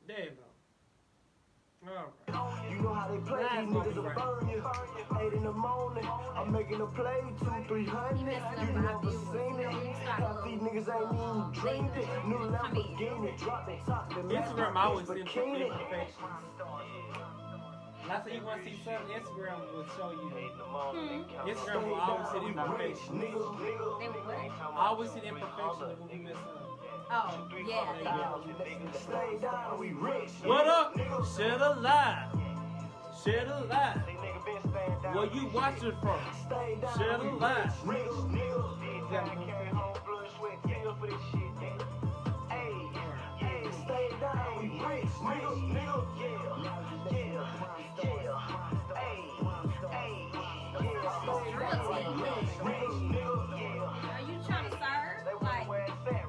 There you go. All right. You know how they play, these niggas will burn you. 8 in the morning, I'm making a play, 200-300. You never seen it. Half these niggas ain't even dreamed it. New Lamborghini, drop the top, the Instagram always in imperfection. Last time you want to see something, Instagram will show you. Instagram will always see imperfection. Always see imperfection when we mess up. Oh, yeah. What up? Shed a lie. Shed a lie. Where you watching from? Shed a lie. Are you trying to serve?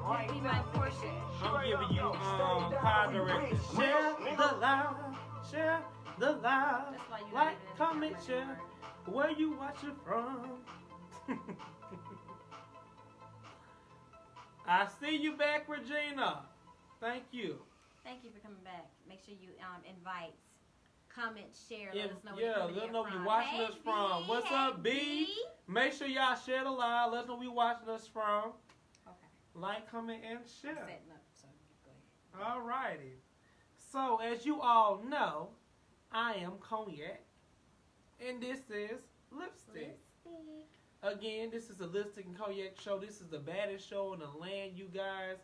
Like, be my portion. I'm giving you car directions. Share the lie. Share the lie. That's why you Like, don't even comment, share. Where you watching from? I see you back, Regina. Thank you. Thank you for coming back. Make sure you invite, comment, share. Yeah, Let us know let us know where you're watching us from. What's up, B? Make sure y'all share the live. Let us know where you're watching us from. Okay. Like, comment, and share. Setting up, so go ahead. Alrighty. So, as you all know, I am Cognac, and this is Lipstick. Again, this is a Lipstick and Cognac show. This is the baddest show in the land, you guys.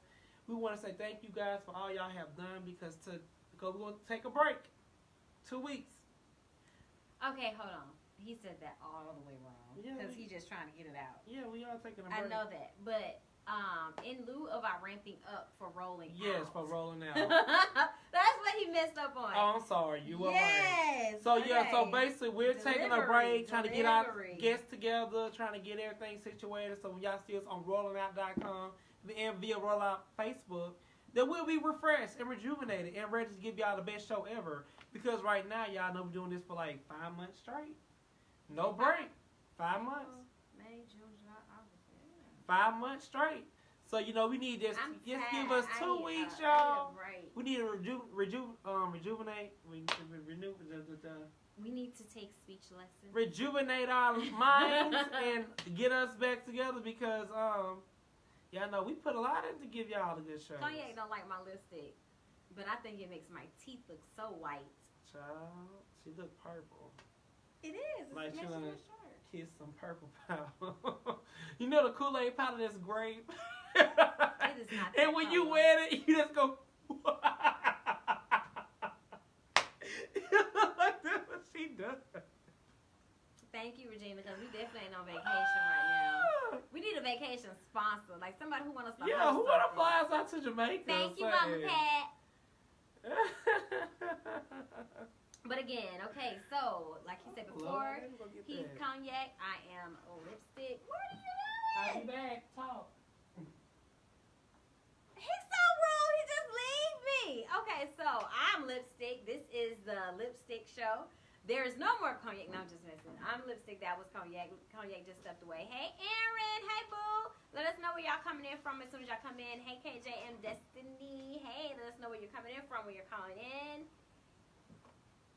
We want to say thank you guys for all y'all have done because we're going to take a break. 2 weeks. Okay, hold on. He said that all the way wrong because he's just trying to get it out. Yeah, we are taking a break. I know that, but in lieu of our ramping up for rolling Yes, out. for rolling out. That's what he messed up on. Oh, I'm sorry. You were right. Yes. So, okay. yeah, so basically we're taking a break, trying to get our Delivery. guests together, trying to get everything situated. So when y'all see us on rollingout.com and via Rollout Facebook, then we'll be refreshed and rejuvenated and ready to give y'all the best show ever. Because right now, y'all know we're doing this for like 5 months straight. No break. 5 months. May, June, July, August. Yeah. 5 months straight. So, you know, we need this. I'm Just tired. give us 2 weeks, I y'all. need a break. We need to rejuvenate. Renew. We need to take speech lessons. Rejuvenate our minds and get us back together because y'all know we put a lot in to give y'all the good shows. Cognac don't like my lipstick, but I think it makes my teeth look so white. Child, she look purple. It is. It's Like she matching wanna my shirt. kiss some purple powder. You know the Kool-Aid powder that's grape. It is not. And when you wear it, you just go. Like that's what she does. Thank you, Regina, because we definitely ain't on vacation right now. We need a vacation sponsor, like somebody who wants us to. Yeah, host who wanna something. fly us out to Jamaica? Thank you, or Mama something? Pat. But again, okay, so like he said before, he's Cognac. I am Lipstick. What are you doing? I'll be back. Talk. He's so rude. He just leave me. Okay, so I'm Lipstick. This is the Lipstick Show. There is no more Cognac. No, I'm just messing. I'm Lipstick. That was Cognac. Cognac just stepped away. Hey, Aaron. Hey, boo. Let us know where y'all coming in from as soon as y'all come in. Hey, KJM Destiny. Hey, let us know where you're coming in from when you're calling in.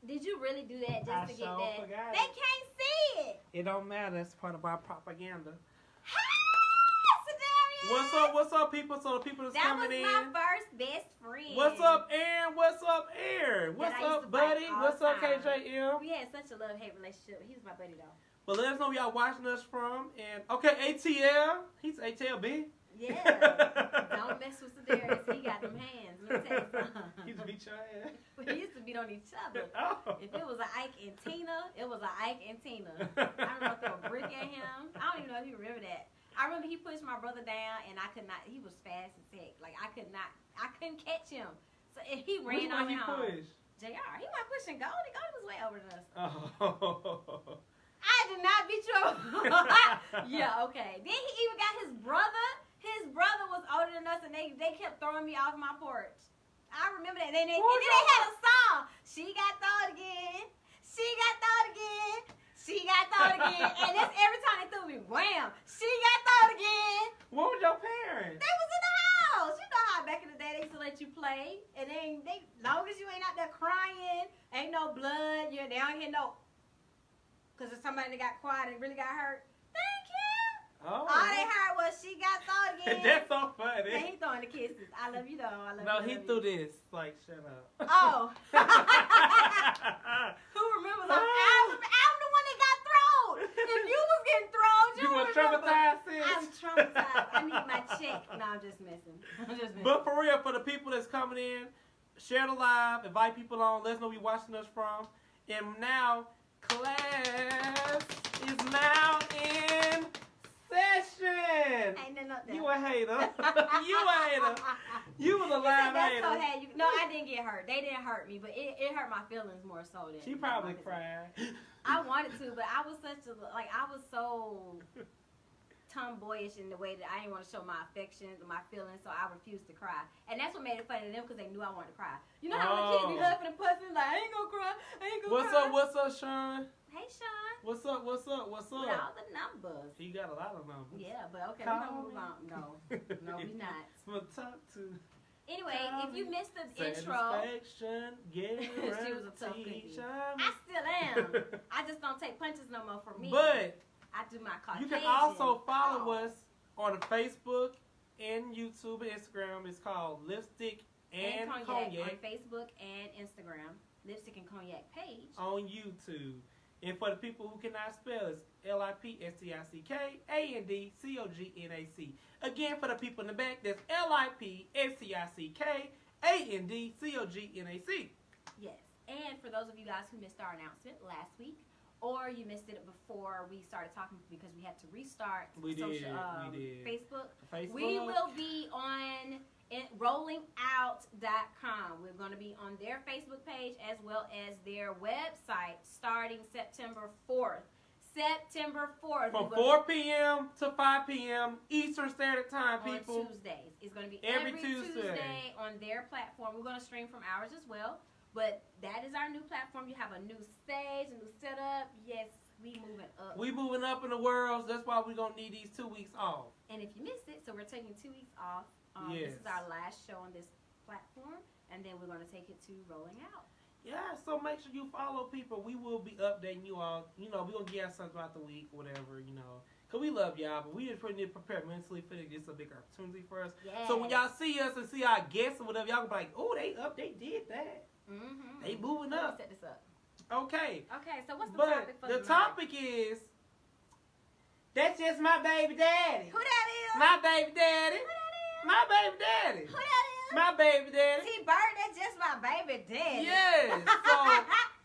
Did you really do that just to get that? Forgot They it. can't see it. It don't matter. That's part of our propaganda. Hey, Sedarius. What's up, people? So the people that's That was coming in. my first best friend. What's up, Aaron? What's up, Aaron? What's I used up, to fight buddy? all What's the up, time. KJM? We had such a love-hate relationship. He was my buddy, though. But let us know where y'all watching us from. And okay, ATL. He's ATLB. Yeah. Don't mess with Sedarius. He got them hands. Let me tell you something. He used to beat your ass. We used to beat on each other. Oh. If it was an Ike and Tina, it was an Ike and Tina. I remember throwing a brick at him. I don't even know if you remember that. I remember he pushed my brother down, and I could not. He was fast as heck. Like I couldn't catch him. So if he ran on Which me one home. he pushed? JR, he wasn't pushing Goldie. Goldie was way over than us. Oh. I did not beat you up. Yeah, okay. Then he even got his brother. His brother was older than us, and they kept throwing me off my porch. I remember that. And then they had a song. She got thawed again. She got thawed again. She got thawed again. And that's every time they threw me, wham. She got thawed again. What was your parents? They was in the house. You know how back in the day they used to let you play, and then long as ain't out there crying. Ain't no blood. They don't hear no. Because if somebody that got quiet and really got hurt, thank you. Oh. All they heard was she got thrown again. That's so funny. And he throwing the kisses. I love you, though. I love you. No, he threw this. Like, shut up. Oh. Who remembers? I'm the one that got thrown. If you was getting thrown, you were remember. traumatized, sis. I'm traumatized. I need my check. No, I'm just messing. But for real, for the people that's coming in, share the live, invite people on, let us know where you're watching us from. And now, class is now in session. Ain't nothing up there. You a hater. You a hater. You was a live hater. No, I didn't get hurt. They didn't hurt me, but it hurt my feelings more so than. She probably cried. I wanted to, but I was I was so tomboyish in the way that I didn't want to show my affections and my feelings, so I refused to cry. And that's what made it funny to them because they knew I wanted to cry. You know how when kids be huffing and puffing, like, I ain't gonna cry, I ain't gonna cry. What's up, Sean? Hey, Sean. What's up? With all the numbers. He got a lot of numbers. Yeah, but okay, we're gonna move on. No, we not. From top to... Anyway, if you missed the intro, satisfaction, guarantee. she was a tough cookie. I still am. I just don't take punches no more from me. But I do my Caucasian. you can also follow us on Facebook and YouTube and Instagram. It's called Lipstick and Cognac. On Facebook and Instagram. Lipstick and Cognac page. On YouTube. And for the people who cannot spell, it's LIPSTICKANDCOGNAC. Again, for the people in the back, that's LIPSTICKANDCOGNAC. Yes. And for those of you guys who missed our announcement last week, or you missed it before we started talking because we had to restart Facebook. We will be on rollingout.com. We're going to be on their Facebook page as well as their website starting September 4th. September 4th. From 4 p.m. to 5 p.m. Eastern Standard Time, people. On Tuesdays. It's going to be every Tuesday on their platform. We're going to stream from ours as well. But that is our new platform. You have a new stage, a new setup. Yes, we moving up. We moving up in the world. That's why we're going to need these 2 weeks off. And if you missed it, so we're taking 2 weeks off. Yes. This is our last show on this platform. And then we're going to take it to Rolling Out. Yeah, so make sure you follow people. We will be updating you all. You know, we're going to get out something throughout the week, whatever, you know. Because we love y'all, but we just need to prepare mentally for this. It's a big opportunity for us. Yes. So when y'all see us and see our guests or whatever, y'all gonna be like, oh, they did that. Mm-hmm. They moving up. Let me set this up. Okay. Okay, so what's the topic for the topic is, that's just my baby daddy. Who that is? My baby daddy. Who that is? My baby daddy. Who that is? My baby daddy. T-Bird, that's just my baby daddy. Yes. So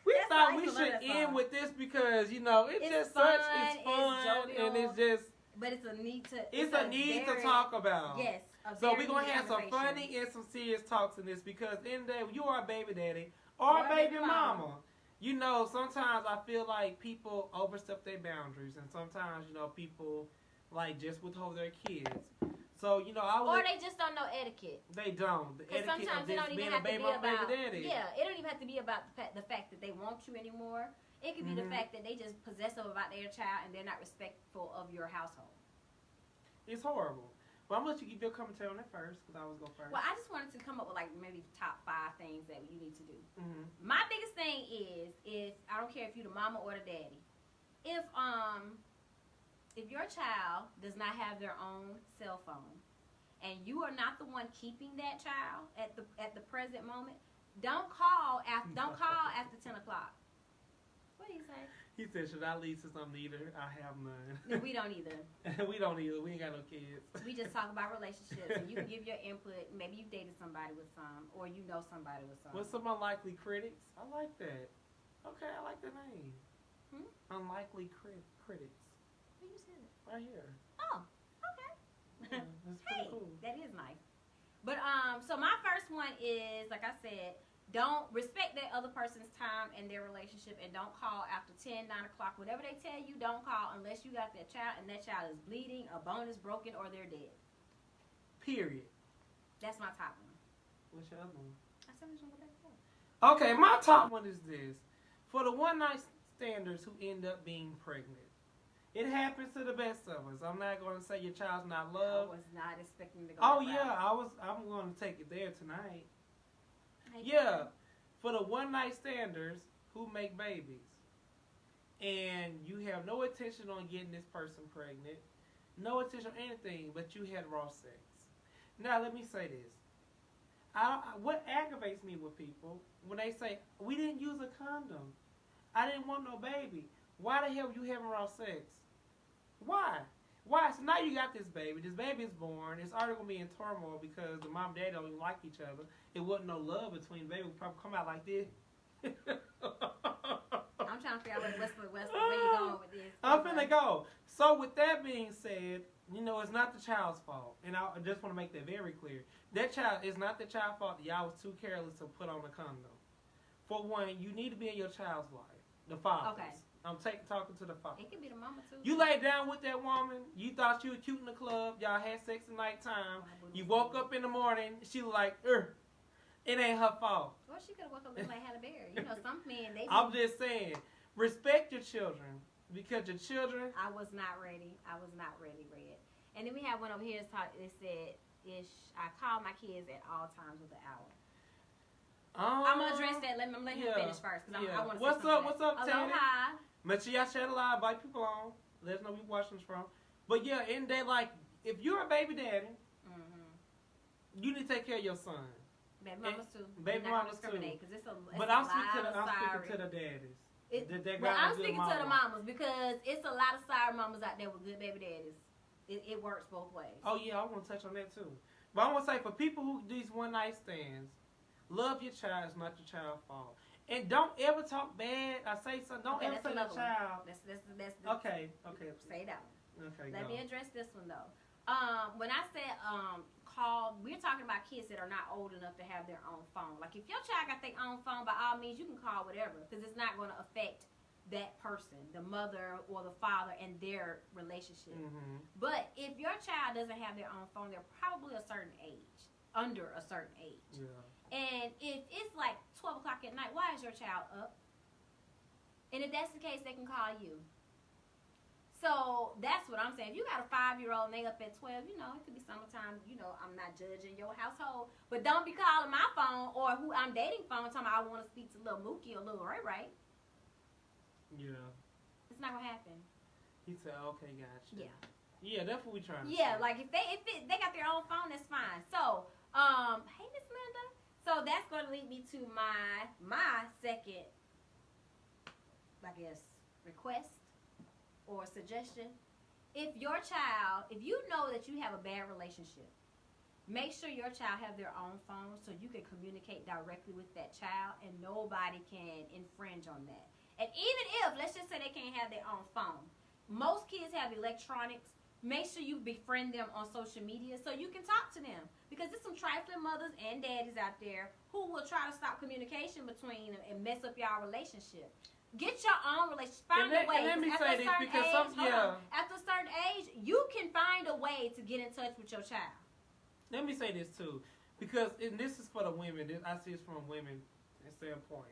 we That's thought nice we to should let us end on. with this because, you know, it's just fun, it's fun, jovial, and it's just, but it's a need to. it's a need to talk about. Yes. So we're going to have some funny and some serious talks in this because in the day, you are a baby daddy or a baby mama. You know, sometimes I feel like people overstep their boundaries and sometimes, you know, people like just withhold their kids. So, you know, or they just don't know etiquette. They don't. The etiquette sometimes of it just don't being even a have to baby be mama, about. baby daddy. Yeah, it don't even have to be about the fact that they want you anymore. It could be the fact that they just possessive about their child and they're not respectful of your household. It's horrible. Well, I'm going to let you give your commentary on that first because I was going first. Well, I just wanted to come up with like maybe top 5 things that you need to do. Mm-hmm. My biggest thing is I don't care if you're the mama or the daddy. If your child does not have their own cell phone and you are not the one keeping that child at the present moment, don't call after 10 o'clock. What do you say? He said, should I lease to something either? I have none. No, we don't either. We don't either. We ain't got no kids. We just talk about relationships and you can give your input. Maybe you dated somebody with some or you know somebody with some. What's some unlikely critics? I like that. Okay, I like the name. Unlikely critics. Where you said it? Right here. Oh, okay. Yeah, that's pretty cool. That is nice. But so my first one is, like I said, don't respect that other person's time and their relationship and don't call after 10, 9 o'clock. Whatever they tell you, don't call unless you got that child and that child is bleeding, a bone is broken, or they're dead. Period. That's my top one. What's your other one? I said, which one would that go? Okay, my top one is this. For the one-night standers who end up being pregnant. It happens to the best of us. I'm not going to say your child's not loved. I was not expecting to go. Oh, yeah, I'm going to take it there tonight. Yeah, for the one night standers who make babies, and you have no intention on getting this person pregnant, no intention on anything, but you had raw sex. Now let me say this. What aggravates me with people when they say, we didn't use a condom. I didn't want no baby. Why the hell you having raw sex? Why? Why? So now you got this baby. This baby is born. It's already going to be in turmoil because the mom and dad don't even like each other. It wasn't no love between the baby. It would probably come out like this. I'm trying to figure out where you going with this. I'm finna go. So with that being said, you know, it's not the child's fault. And I just want to make that very clear. That child, it's not the child's fault that y'all was too careless to put on a condom. For one, you need to be in your child's life. The father. Okay. I'm talking to the father. It could be the mama too. You laid down with that woman. You thought you were cute in the club. Y'all had sex at nighttime. You woke up in the morning. She was like, it ain't her fault. Well, she could have woke up looking like Halle Berry. You know, some men, they... I'm just saying, respect your children. Because your children... I was not ready. Red. And then we have one over here that said, I call my kids at all times with the hour. I'm going to address that. Let him finish first. Because I want to What's up, Tanny? Aloha. Make sure y'all share the live, invite people on. Let us know where you're watching us from. But yeah, in day, like, if you're a baby daddy, you need to take care of your son. Baby mamas too. Baby mamas too. But I'm speaking to the daddies. I'm speaking to the mamas because it's a lot of sorry mamas out there with good baby daddies. It works both ways. Oh yeah, I want to touch on that too. But I want to say for people who do these one night stands, love your child. It's not your child's fault. And don't ever talk bad. I say something. Don't ever say the child. That's okay. Say that one. Okay. Let me address this one though. When I said we're talking about kids that are not old enough to have their own phone. Like if your child got their own phone, by all means you can call whatever because it's not going to affect that person, the mother or the father, and their relationship. But if your child doesn't have their own phone, they're probably a certain age, under a certain age. Yeah. And if it's like 12 o'clock at night, why is your child up? And if that's the case, they can call you. So that's what I'm saying. If you got a 5-year-old and they up at 12, you know, it could be summertime. You know, I'm not judging your household. But don't be calling my phone or who I'm dating phone talking about I want to speak to little Mookie or little Ray Ray. Yeah. It's not going to happen. He said, okay, gotcha. Yeah. Yeah, that's what we trying to Yeah, say. like if they got their own phone, that's fine. So, hey, Miss Linda. So that's going to lead me to my second, I guess, request or suggestion. If you know that you have a bad relationship, make sure your child have their own phone so you can communicate directly with that child and nobody can infringe on that. And even if, let's just say they can't have their own phone, most kids have electronics. Make sure you befriend them on social media so you can talk to them. Because there's some trifling mothers and daddies out there who will try to stop communication between them and mess up y'all relationship. Get your own relationship. Find a way. Let me say this because after a certain age, you can find a way to get in touch with your child. Let me say this too, because this is for the women. I see it's from a women's standpoint.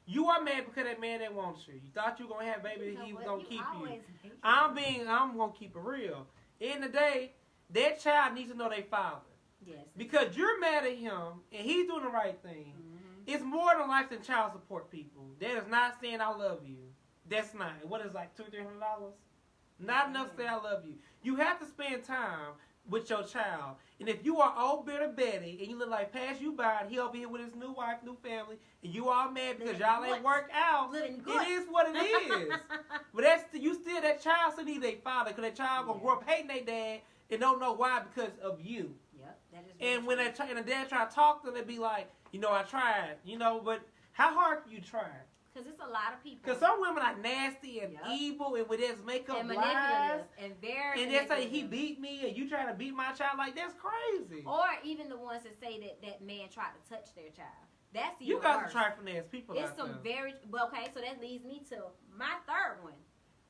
You are mad because that man that wants you. You thought you were gonna have a baby, he was gonna keep you. I'm gonna keep it real. In the day, that child needs to know their father. Yes. Because you're mad at him and he's doing the right thing. It's more than life than child support, people. That is not saying I love you. That's not. What is it, like $200-300? Not enough to say I love you. You have to spend time with your child. And if you are old bitter Betty and you look like pass you by and he over here with his new wife, new family, and you all mad because y'all ain't worked out, it is what it is. But you still, that child still needs a father because that child gonna grow up hating their dad and don't know why because of you. Yep, that is. And when the dad try to talk to them, they be like, I tried, but how hard can you try? Because it's a lot of people. Because some women are nasty and evil and with his makeup and manipulative and very and they say he beat me and you trying to beat my child, like that's crazy. Or even the ones that say that man tried to touch their child. That's even you got worse. some trifling ass people. It's some very okay. So that leads me to my third one.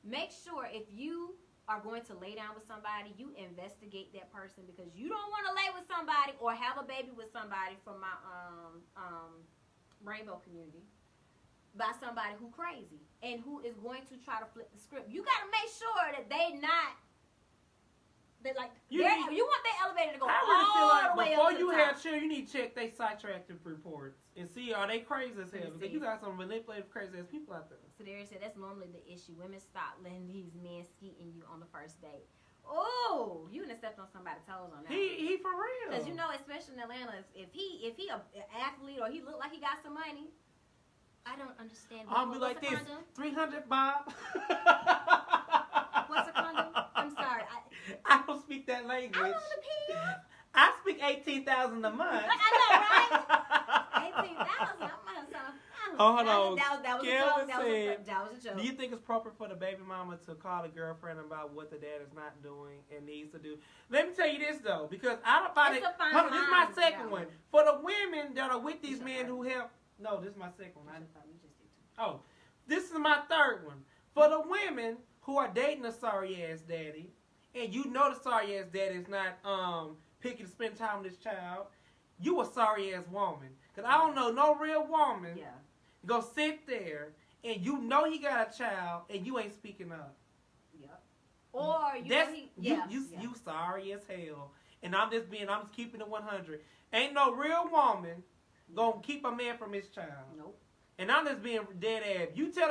Make sure if you are going to lay down with somebody, you investigate that person because you don't want to lay with somebody or have a baby with somebody from my rainbow community by somebody who crazy and who is going to try to flip the script. You got to make sure that they not They like You want that elevator to go I really feel all like the way before up to you the have top. children, you need to check their psychiatric reports and see are they crazy as hell, because you got some manipulative, crazy ass people out there. So there you said that's normally the issue. Women stop letting these men skeeting you on the first date. Oh, you done stepped on somebody's toes on that. He for real. Because you know, especially in Atlanta, if he an athlete or he look like he got some money, I don't understand. I'll be like this, condom? 300 Bob. What's a condom? I'm sorry. I don't speak that language. I want a pee. I speak 18,000 a month. I know, right? 18,000 a month. Oh, hold on. That was a Kelvin joke. said, That was a joke. do you think it's appropriate for the baby mama to call the girlfriend about what the dad is not doing and needs to do? Let me tell you this though, because I don't find It's it. a fine Hold on, this is my line, second yeah. one. For the women that are with these men who have. No, this is my second one. Oh, this is my third one. For the women who are dating a sorry ass daddy, and you know the sorry ass daddy is not picking to spend time with his child, you a sorry ass woman. Cause I don't know no real woman. Yeah. Go sit there and you know he got a child and you ain't speaking up. Yep. Or you That's, know he, you sorry as hell. And I'm just keeping it 100. Ain't no real woman gonna keep a man from his child. Nope. And I'm just being dead ass. You tell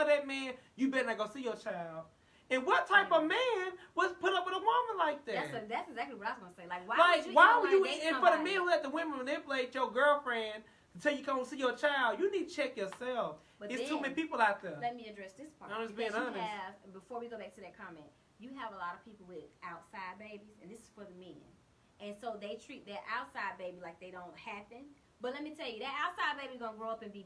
that man you better not go see your child. And what type of man was put up with a woman like that? That's exactly what I was gonna say. Like why would you and for the men who let the women manipulate your girlfriend until you come see your child, you need to check yourself. But It's then, too many people out there. Let me address this part. I'm just being Because honest. you have, before we go back to that comment, you have a lot of people with outside babies, and this is for the men. And so they treat their outside baby like they don't happen. But let me tell you, that outside baby gonna grow up and be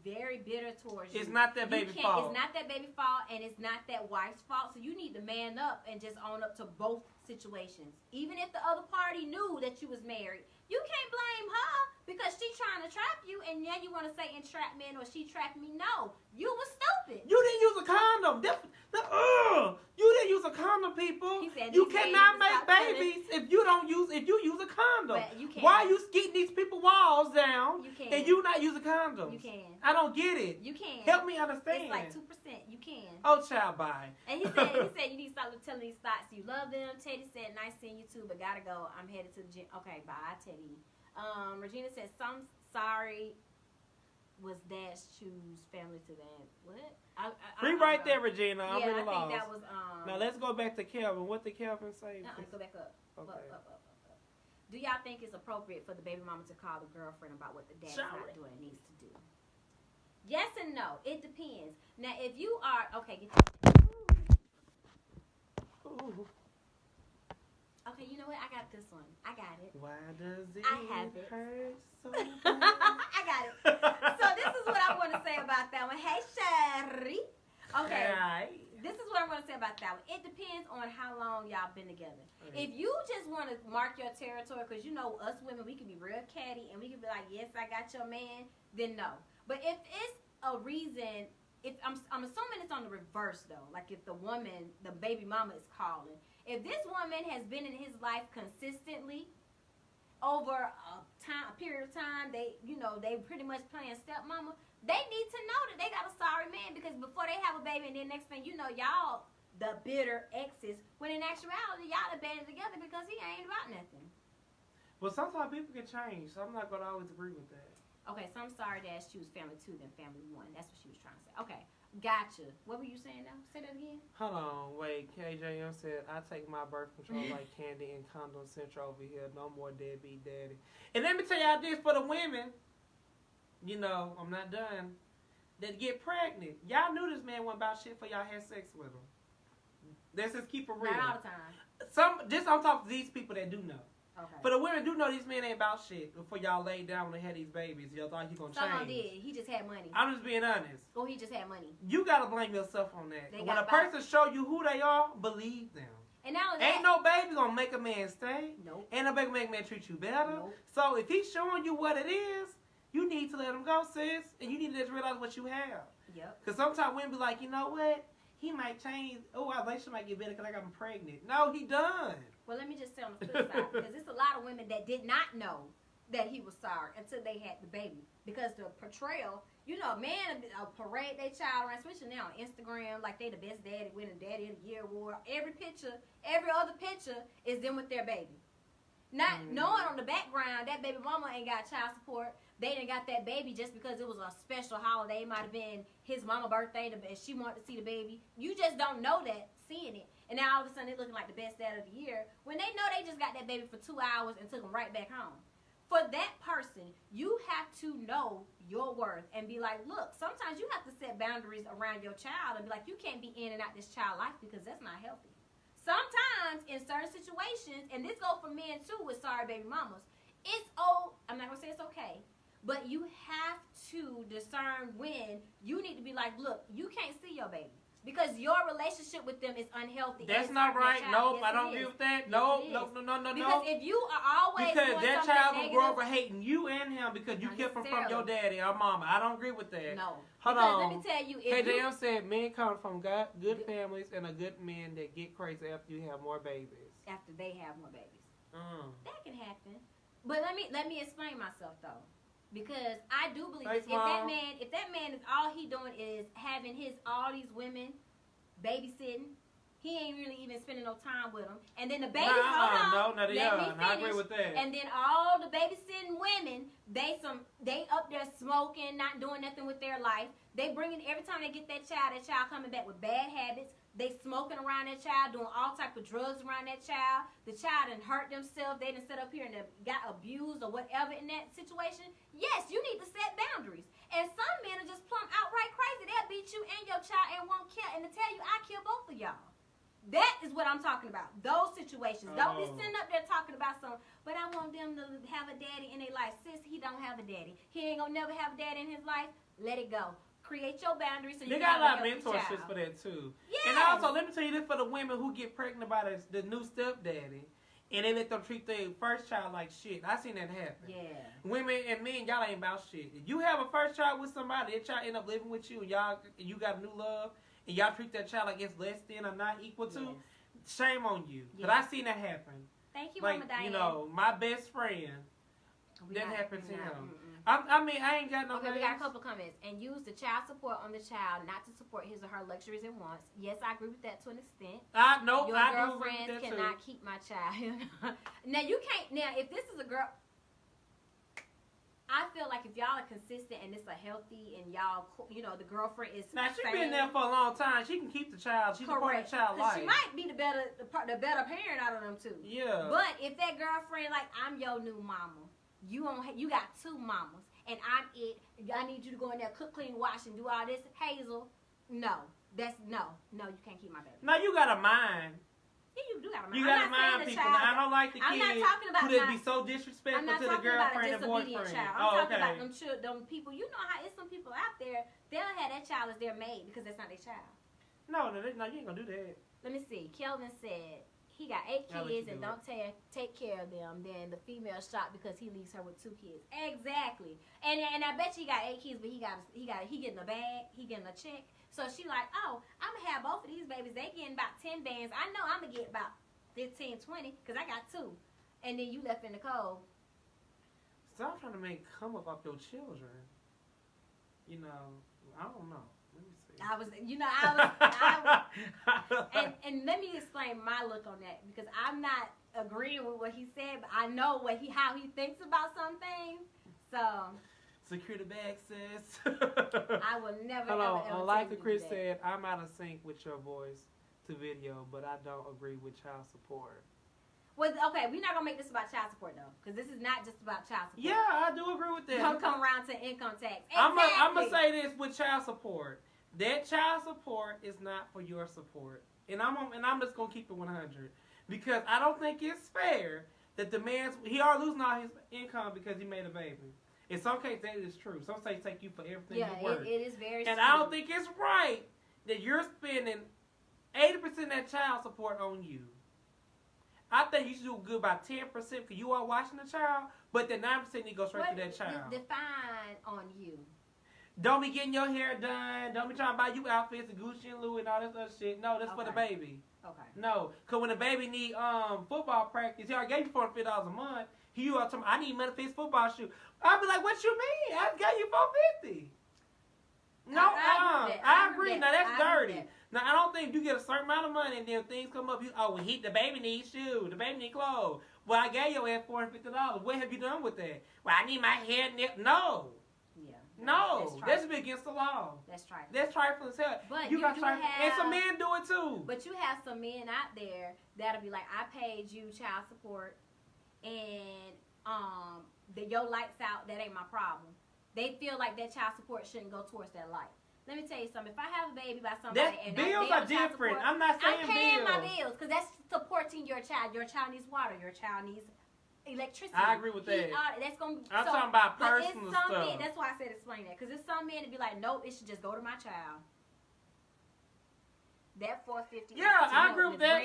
very bitter towards you. It's not that baby fault. It's not that baby fault, and it's not that wife's fault. So you need to man up and just own up to both situations. Even if the other party knew that you was married, you can't blame her because she trying to trap you, and then you want to say entrapment or she trapped me. No, you was stupid. You didn't use a condom. You didn't use a condom, people. He said You these days cannot to make stop telling- babies if you use a condom. But you can't. Why are you skeeting these people walls down You can. and you not use a condom? You can. I don't get it. You can. Help me understand. It's like 2%. You can. Oh, child, bye. And he said you need to stop telling these thoughts you love them. Teddy said nice seeing you too, but gotta go. I'm headed to the gym. Okay, bye, Teddy. Regina said some sorry was dash choose family to that. What? Rewrite that, Regina. I'm yeah, really I lost. think that was Now let's go back to Kelvin. What did Kelvin say? Go back up. Okay. Up. Do y'all think it's appropriate for the baby mama to call the girlfriend about what the dad is not doing and needs to do? Yes and no. It depends. Now, if you are okay, Ooh. okay, you know what? I got this one. I got it. Why does it I have it. hurt so I got it. So this is what I want to say about that one. Hey, Sherry. Okay. Right. This is what I'm going to say about that one. It depends on how long y'all been together. Okay. If you just want to mark your territory, because you know us women, we can be real catty and we can be like, yes, I got your man, then no. But if it's a reason, if I'm assuming it's on the reverse though, like if the woman, the baby mama is calling, if this woman has been in his life consistently over a period of time, they pretty much playing stepmama. They need to know that they got a sorry man, because before they have a baby, and then next thing you know, y'all the bitter exes. When in actuality, y'all have banded together because he ain't about nothing. Well, sometimes people can change, so I'm not gonna always agree with that. Okay, so I'm sorry that she was family 2 than family 1. That's what she was trying to say. Okay, gotcha. What were you saying now? Say that again. Hold on, wait. KJM said, I take my birth control like candy and condom central over here. No more deadbeat daddy. And let me tell y'all this for the women. You know, I'm not done. That get pregnant. Y'all knew this man wasn't about shit for y'all had sex with him. Let's just keep it real. Not all the time. I'm talking to these people that do know. Okay. But the women do know these men ain't about shit before y'all laid down when they had these babies. Y'all thought he gonna Someone change. did. He just had money. I'm just being honest. Or he just had money. You gotta blame yourself on that. They When a gotta buy- person show you who they are, believe them. And now Ain't no baby gonna make a man stay. Nope. Ain't no baby make a man treat you better. Nope. So if he's showing you what it is, you need to let him go, sis. And you need to just realize what you have. Yep. Because sometimes women be like, you know what? He might change. Oh, our relationship might get better because I got him pregnant. No, he done. Well, let me just say on the flip side, because there's a lot of women that did not know that he was sorry until they had the baby. Because the portrayal, you know, a man parade their child around, especially now on Instagram, like they the best daddy, winning Daddy of the Year award. Every other picture is them with their baby. Not knowing on the background that baby mama ain't got child support. They didn't got that baby just because it was a special holiday. It might have been his mama's birthday and she wanted to see the baby. You just don't know that seeing it. And now all of a sudden they're looking like the best dad of the year when they know they just got that baby for 2 hours and took him right back home. For that person, you have to know your worth and be like, look, sometimes you have to set boundaries around your child and be like, you can't be in and out this child life because that's not healthy. Sometimes in certain situations, and this goes for men too with sorry baby mamas, I'm not going to say it's okay, but you have to discern when you need to be like, look, you can't see your baby. Because your relationship with them is unhealthy. That's not right. Nope, yes, I don't agree with that. Nope, no. Because if you are always because doing that something child will negative, grow up hating you and him because you kept him from your daddy or mama. I don't agree with that. No. Hold because on. let me tell you, KJM said men come from good families and a good men that get crazy after you have more babies. After they have more babies. That can happen. But let me explain myself though. Because I do believe this. If that man is all he doing is having all these women babysitting, he ain't really even spending no time with them. And then the baby, I agree with that. And then all the babysitting women, they up there smoking, not doing nothing with their life. They bringing every time they get that child coming back with bad habits. They smoking around that child, doing all type of drugs around that child. The child done hurt themselves. They done sit up here and got abused or whatever in that situation. Yes, you need to set boundaries. And some men are just plumb outright crazy. They'll beat you and your child and won't kill. And to tell you, I kill both of y'all. That is what I'm talking about. Those situations. Don't be sitting up there talking about something, but I want them to have a daddy in their life. Sis, he don't have a daddy. He ain't gonna never have a daddy in his life. Let it go. Create your boundaries so you got a lot of mentorships for that too. Yes. And also, let me tell you this for the women who get pregnant by the new stepdaddy and they let them treat their first child like shit. I seen that happen. Yeah. Women and men, y'all ain't about shit. If you have a first child with somebody, that child end up living with you and you got a new love and y'all treat that child like it's less than or not equal to, shame on you. Because I seen that happen. Thank you, like, Mama Diane. You know, my best friend, that happened to him. I mean, I ain't got no we got a couple of comments. And use the child support on the child not to support his or her luxuries and wants. Yes, I agree with that to an extent. Your girlfriends cannot keep my child. Now, you can't. Now, if this is a girl, I feel like if y'all are consistent and it's a healthy and y'all, you know, the girlfriend is. Now, she's been there for a long time. She can keep the child. She's a part of the child life. She might be the better parent out of them too. Yeah. But if that girlfriend, like, I'm your new mama. You got two mamas, and I'm it. I need you to go in there, cook, clean, wash, and do all this. Hazel, no. You can't keep my baby. No, you got a mind. Yeah, you do got a mind. You got a mind, people. Now, I don't like the kids who just be so disrespectful to the girlfriend and boyfriend. Child. I'm talking about them people. You know how it's some people out there, they'll have that child as their maid because that's not their child. No, you ain't gonna do that. Let me see. Kelvin said, he got 8 kids and don't take care of them. Then the female shocked because he leaves her with 2 kids. Exactly. And I bet you he got 8 kids, but he getting a bag, he getting a check. So she like, oh, I'm gonna have both of these babies. They getting about 10 bands. I know I'm gonna get about 15, 20 because I got 2. And then you left in the cold. Stop trying to make come up off your children. You know, I don't know. Let me see. And let me explain my look on that because I'm not agreeing with what he said, but I know how he thinks about some things. So secure the bag, sis. I will never ever like Chris said, I'm out of sync with your voice to video, but I don't agree with child support. Well, okay, we're not gonna make this about child support though, because this is not just about child support. Yeah, I do agree with that. Don't come around to income tax. Exactly. I'm gonna say this with child support. That child support is not for your support, and I'm just gonna keep it 100 because I don't think it's fair that the man's he already losing all his income because he made a baby. In some cases, that is true. Some states take you for everything you work. It is very and true. I don't think it's right that you're spending 80% of that child support on you. I think you should do good by 10% because you are watching the child, but the 9% need to go straight to that child. Define on you. Don't be getting your hair done. Don't be trying to buy you outfits and Gucci and Louis and all this other shit. No, that's for the baby. Okay. No, because when the baby need football practice, he already gave you $45 a month. You are talking, I need money for his football shoe. I'll be like, what you mean? I got you $450. No, I agree. Now that's dirty. Now I don't think you get a certain amount of money and then things come up. The baby needs shoes. The baby needs clothes. Well, I gave your ass $450. What have you done with that? Well, I need my hair nipped. No. Yeah. No, that's against the law. That's trifling. That's trifling as hell. But you got trifling, and some men do it too. But you have some men out there that'll be like, I paid you child support, and your lights out. That ain't my problem. They feel like that child support shouldn't go towards that light. Let me tell you something. If I have a baby by somebody and bills are different. Support, I'm not saying I'm paying bills. my bills because that's supporting your child. Your child needs water. Your child needs electricity. I agree with that. That's gonna be. I'm talking about personal stuff. stuff. That's why I said explain that, because there's some men that be like, nope, it should just go to my child. That $450. Yeah, I agree with that,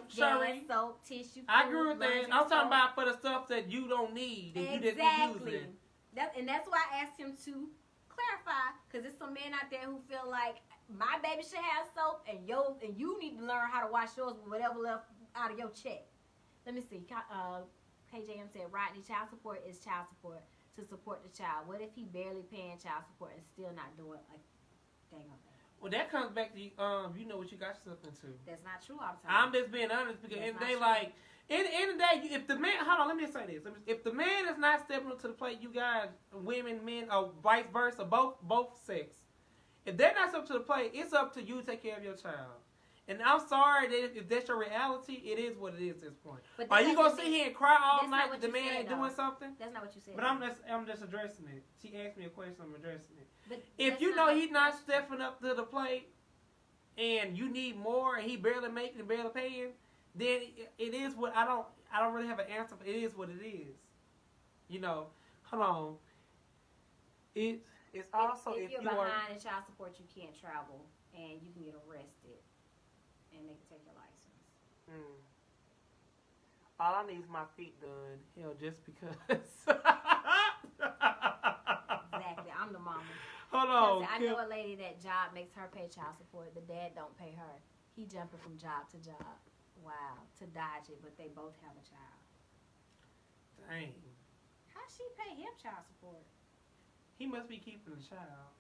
Sherry. Soap, tissue. I agree with that. I'm talking about for the stuff that you don't need, that you just be using. And that's why I asked him to clarify, because there's some men out there who feel like my baby should have soap, and you need to learn how to wash yours with whatever left out of your check. Let me see. KJM said, Rodney, child support is child support to support the child. What if he barely paying child support and still not doing a dang on that? Well, that comes back to you know what you got yourself into. That's not true all the time. I'm just being honest because in the day, like, in the end of the day, if the man, hold on, let me say this. If the man is not stepping up to the plate, you guys, women, men, or vice versa, both sex, if they're not up to the plate, it's up to you to take care of your child. And I'm sorry that if that's your reality, it is what it is at this point. Are you gonna sit here and cry all night that the man ain't doing something? That's not what you said. But I'm just addressing it. She asked me a question, I'm addressing it. But if you know he's not stepping up to the plate, and you need more, and he barely making and barely paying, then it is what I don't really have an answer for. It is what it is. You know, hold on. It's also if you're behind in child support, you can't travel and you can get arrested. And they can take your license. All I need is my feet done. Hell, just because. Exactly. I'm the mama. Hold on. I know a lady that job makes her pay child support. The dad don't pay her. He jumping from job to job. Wow. To dodge it, but they both have a child. Dang. How she pay him child support? He must be keeping the child.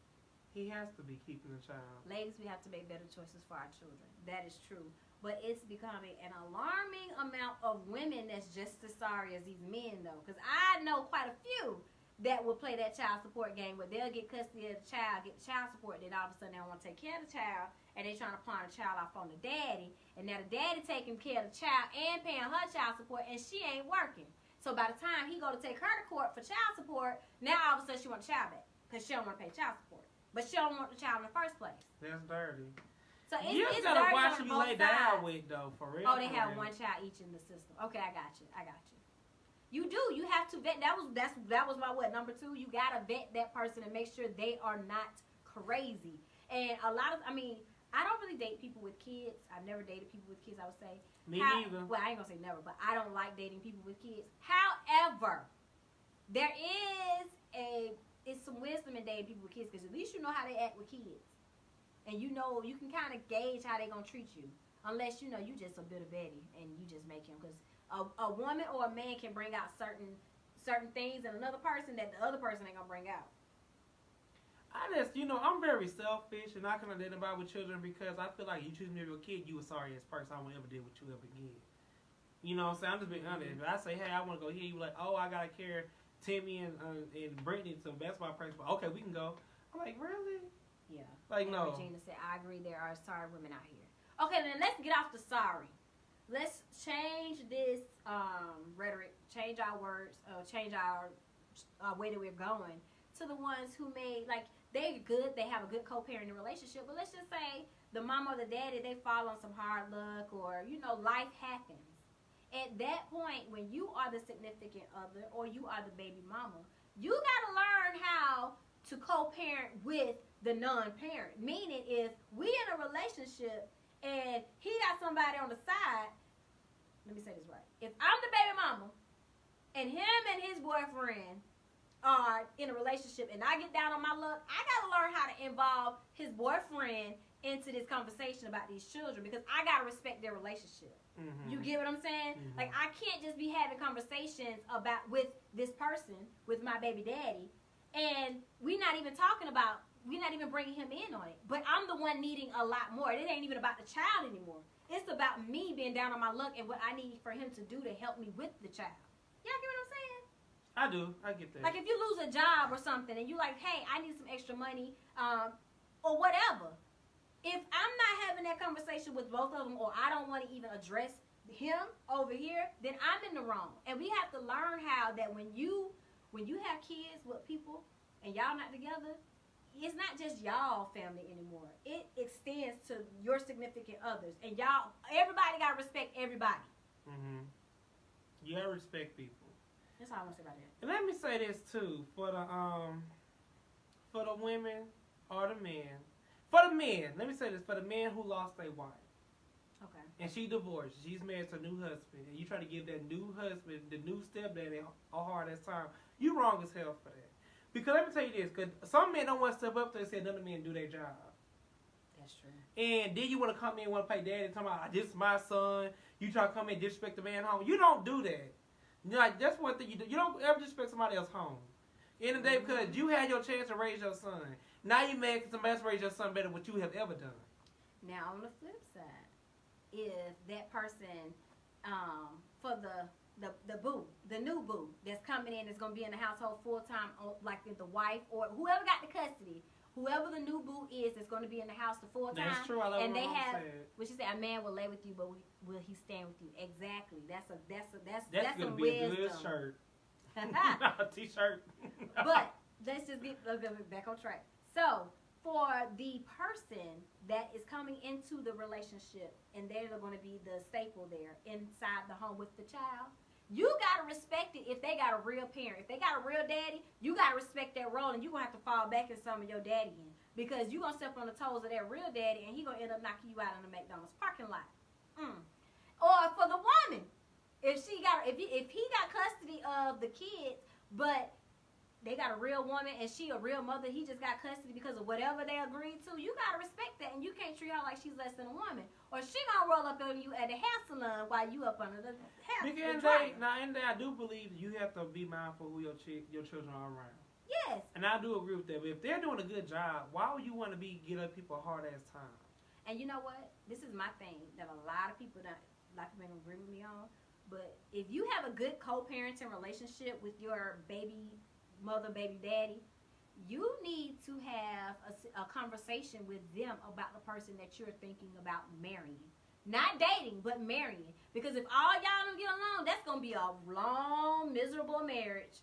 He has to be keeping the child. Ladies, we have to make better choices for our children. That is true. But it's becoming an alarming amount of women that's just as sorry as these men, though. Because I know quite a few that will play that child support game, but they'll get custody of the child, get the child support, then all of a sudden they don't want to take care of the child, and they're trying to pawn the child off on the daddy. And now the daddy taking care of the child and paying her child support, and she ain't working. So by the time he go to take her to court for child support, now all of a sudden she want the child back because she don't want to pay child support. But she don't want the child in the first place. That's dirty. So you it's gotta dirty watch on who you both lay sides. down with, though, for real. Oh, they have one child each in the system. Okay, I got you. You do. You have to vet. That was my number 2. You gotta vet that person and make sure they are not crazy. And a lot of, I don't really date people with kids. I've never dated people with kids, I would say. Me neither. Well, I ain't gonna say never, but I don't like dating people with kids. However, there is some wisdom in dating people with kids, because at least you know how they act with kids. And you can kind of gauge how they going to treat you. Unless, you just a bit of Betty and you just make him. Because a woman or a man can bring out certain things in another person that the other person ain't going to bring out. I'm very selfish and I can identify with children because I feel like you choose me as a kid, you a sorry ass person. I won't ever deal with you ever again. You know what I'm saying? I'm just being honest. If I say, hey, I want to go here, you like, oh, I got to carry Timmy and Brittany to basketball practice. Okay, we can go. I'm like, really? Yeah. Like, and no. Regina said, I agree, there are sorry women out here. Okay, then let's get off the sorry. Let's change this rhetoric, change our words, change our way that we're going to the ones who they're good, they have a good co-parenting relationship, but let's just say the mama or the daddy, they fall on some hard luck or, life happens. At that point, when you are the significant other or you are the baby mama, you got to learn how to co-parent with the non-parent. Meaning, if we in a relationship and he got somebody on the side, let me say this right. If I'm the baby mama and him and his boyfriend are in a relationship and I get down on my luck, I gotta learn how to involve his boyfriend into this conversation about these children because I gotta respect their relationship. Mm-hmm. You get what I'm saying? Mm-hmm. Like I can't just be having conversations about with this person, with my baby daddy, and we're not even bringing him in on it. But I'm the one needing a lot more. It ain't even about the child anymore. It's about me being down on my luck and what I need for him to do to help me with the child. Y'all get what I'm saying? I do. I get that. Like if you lose a job or something and you like, hey, I need some extra money or whatever. If I'm not having that conversation with both of them or I don't want to even address him over here, then I'm in the wrong. And we have to learn how that when you have kids with people and y'all not together, it's not just y'all family anymore. It extends to your significant others. And everybody got to respect everybody. Mm-hmm. You got to respect people. That's all I want to say about that. And let me say this too, for the women or the men. For the men, let me say this, for the men who lost their wife. Okay. And she divorced. She's married to a new husband. And you try to give that new husband, the new stepdaddy, a hard ass time. You wrong as hell for that. Because let me tell you this, because some men don't want to step up there and say none of men do their job. That's true. And then you want to come in and want to play daddy and talk about, this is my son. You try to come in and disrespect the man home. You don't do that. Like, that's one thing you do. You don't ever disrespect somebody else's home. In the day, because you had your chance to raise your son. Now you mad because somebody else raised your son better than what you have ever done. Now, on the flip side, if that person, for the new boo that's coming in is going to be in the household full-time, like the wife or whoever got the custody, whoever the new boo is that's going to be in the house the full time. That's true. I love and what they have, said. what she said, a man will lay with you, but will he stand with you? Exactly. That's gonna some be a good wisdom. shirt. A t-shirt. But let's get back on track. So for the person that is coming into the relationship and they're going to be the staple there inside the home with the child, you got to respect it if they got a real parent. If they got a real daddy, you got to respect that role, and you're going to have to fall back in some of your daddy in because you're going to step on the toes of that real daddy, and he's going to end up knocking you out in the McDonald's parking lot. Or for the woman, if he got custody of the kids, but they got a real woman and she a real mother, he just got custody because of whatever they agreed to, you got to respect that, and you can't treat her like she's less than a woman. Or she going to roll up on you at the hair salon while you up under the hair. Now, in there, I do believe you have to be mindful who your children are around. Yes. And I do agree with that. But if they're doing a good job, why would you want to give other people a hard-ass time? And you know what? This is my thing that a lot of people don't agree with me on. But if you have a good co-parenting relationship with your baby mother, baby daddy, you need to have a conversation with them about the person that you're thinking about marrying. Not dating, but marrying. Because if all y'all don't get along, that's going to be a long, miserable marriage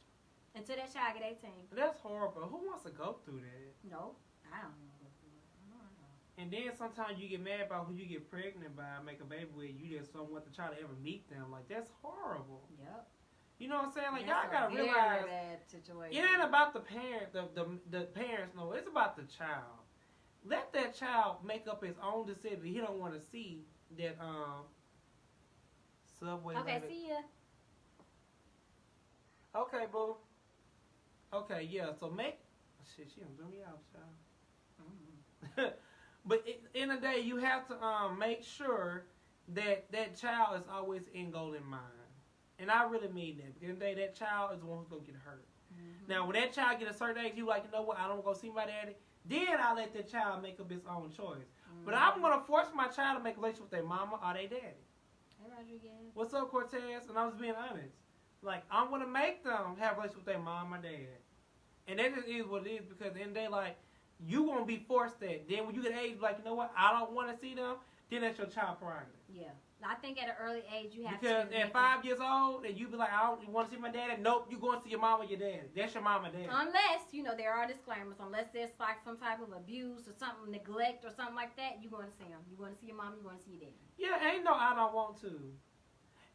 until that child get 18. That's horrible. Who wants to go through that? No, I don't know. And then sometimes you get mad about who you get pregnant by, make a baby with, you just don't want the child to ever meet them. Like, that's horrible. Yep. You know what I'm saying? Like, that's y'all gotta realize bad situation. it ain't about the parent, the parents. No, it's about the child. Let that child make up his own decision. He don't want to see that Subway. Okay, see ya. Okay, boo. Okay, yeah. So she done threw me out, child. Mm-hmm. But in the day, you have to make sure that that child is always in goal in mind. And I really mean that. Because in the day, that child is the one who's going to get hurt. Mm-hmm. Now, when that child get a certain age, you like, you know what, I don't go see my daddy. Then I let that child make up his own choice. Mm-hmm. But I'm going to force my child to make a relationship with their mama or their daddy. Hey, Rodriguez. What's up, Cortez? And I was being honest. Like, I'm going to make them have a relationship with their mom or dad. And that just is what it is, because in the day, like, you going to be forced that. Then when you get age, like, you know what, I don't want to see them, then that's your child prerogative. Yeah. I think at an early age you have because at 5 years old, and you be like, I don't want to see my daddy. Nope, you going to see your mom or your daddy. That's your mom or daddy. Unless, there are disclaimers. Unless there's like some type of abuse or something, neglect or something like that, you're going to see them. You're going to see your mom, you're going to see your daddy. Yeah, ain't no I don't want to.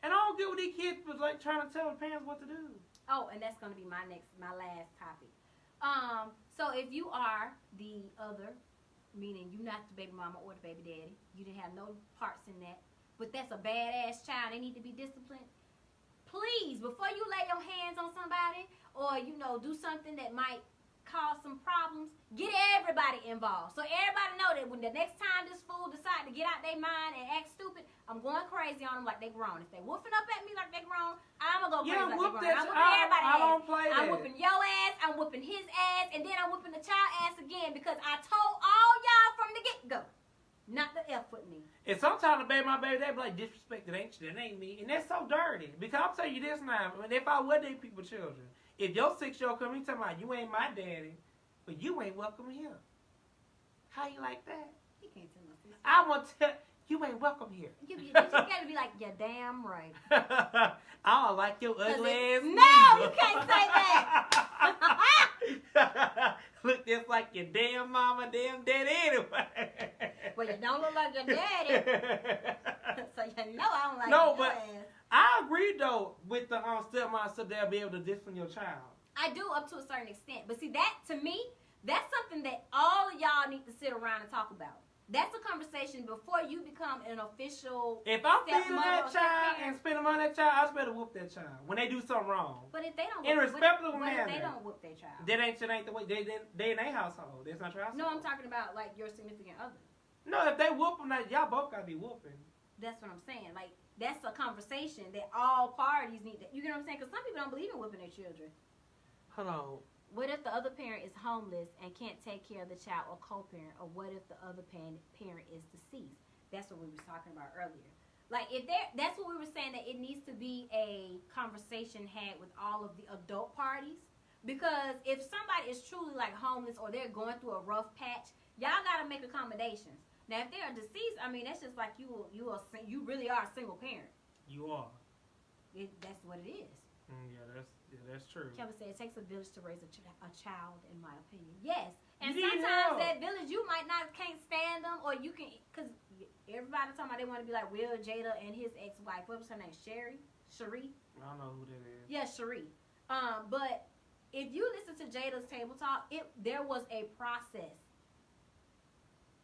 And I don't get what these kids was like trying to tell the parents what to do. Oh, and that's going to be my last topic. So if you are the other, meaning you're not the baby mama or the baby daddy, you didn't have no parts in that, but that's a badass child, they need to be disciplined, please, before you lay your hands on somebody or, you know, do something that might cause some problems, get everybody involved. So everybody know that when the next time this fool decide to get out their mind and act stupid, I'm going crazy on them like they grown. If they whooping up at me like they grown, I'm going to go crazy like they grown. I'm whooping everybody's ass. I don't play that. I'm whooping your ass, I'm whooping his ass, and then I'm whooping the child ass again because I told all y'all from the get-go not to F with me. And sometimes the baby, my baby, they be like, disrespected, ain't you? That ain't me. And that's so dirty. Because I'll tell you this now, if I were they people children, if your 6-year-old come in talking about you ain't my daddy, but you ain't welcome here. How you like that? He can't tell my sister. I want to tell you ain't welcome here. You gotta be like, you're damn right. I don't like your ugly ass. No, you can't say that. Look just like your damn mama, damn daddy anyway. Well, you don't look like your daddy. So you know I don't like no, your but ass. I agree though with the stepmom stuff. They'll be able to discipline your child. I do up to a certain extent, but see that to me, that's something that all of y'all need to sit around and talk about. That's a conversation before you become an official. If I'm feeding that child and spending money on that child, I just better whoop that child when they do something wrong. But if they don't, in respectful if manner, they don't whoop their child, that ain't the way they in their household. That's not your household. No, I'm talking about like your significant other. No, if they whoop them, y'all both gotta be whooping. That's what I'm saying. Like that's a conversation that all parties need to. You know what I'm saying? Because some people don't believe in whooping their children. Hold on. What if the other parent is homeless and can't take care of the child or co-parent? Or what if the other parent is deceased? That's what we were talking about earlier. Like, that's what we were saying, that it needs to be a conversation had with all of the adult parties. Because if somebody is truly, like, homeless or they're going through a rough patch, y'all got to make accommodations. Now, if they are deceased, I mean, that's just like you really are a single parent. You are. That's what it is. That's true. Kevin said it takes a village to raise a child, in my opinion. Yes, and sometimes that village you can't stand them, or you can, because everybody talking about they want to be like Will Jada and his ex-wife. What was her name? Cherie. I don't know who that is. Yeah, Cherie. But if you listen to Jada's table talk, there was a process,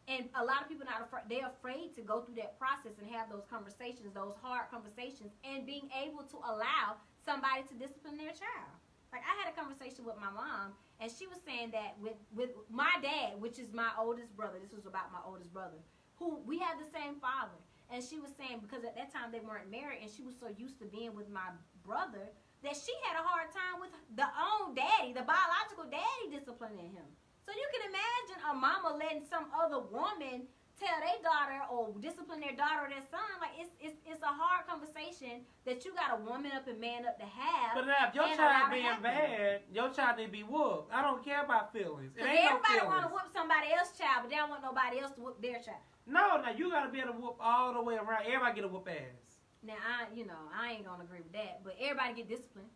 and a lot of people they're afraid to go through that process and have those conversations, those hard conversations, and being able to allow somebody to discipline their child. Like, I had a conversation with my mom, and she was saying that with my dad, which is my oldest brother, this was about my oldest brother, who we have the same father. And she was saying, because at that time they weren't married, and she was so used to being with my brother, that she had a hard time with the own daddy, the biological daddy, disciplining him. So you can imagine a mama letting some other woman tell their daughter or discipline their daughter or their son. Like, it's a hard conversation that you got to woman up and man up to have. But now, if your child being bad, your child need to be whooped. I don't care about feelings. It ain't everybody no want to whoop somebody else's child, but they don't want nobody else to whoop their child. No, now you got to be able to whoop all the way around. Everybody get a whoop ass. Now, I ain't going to agree with that, but everybody get disciplined.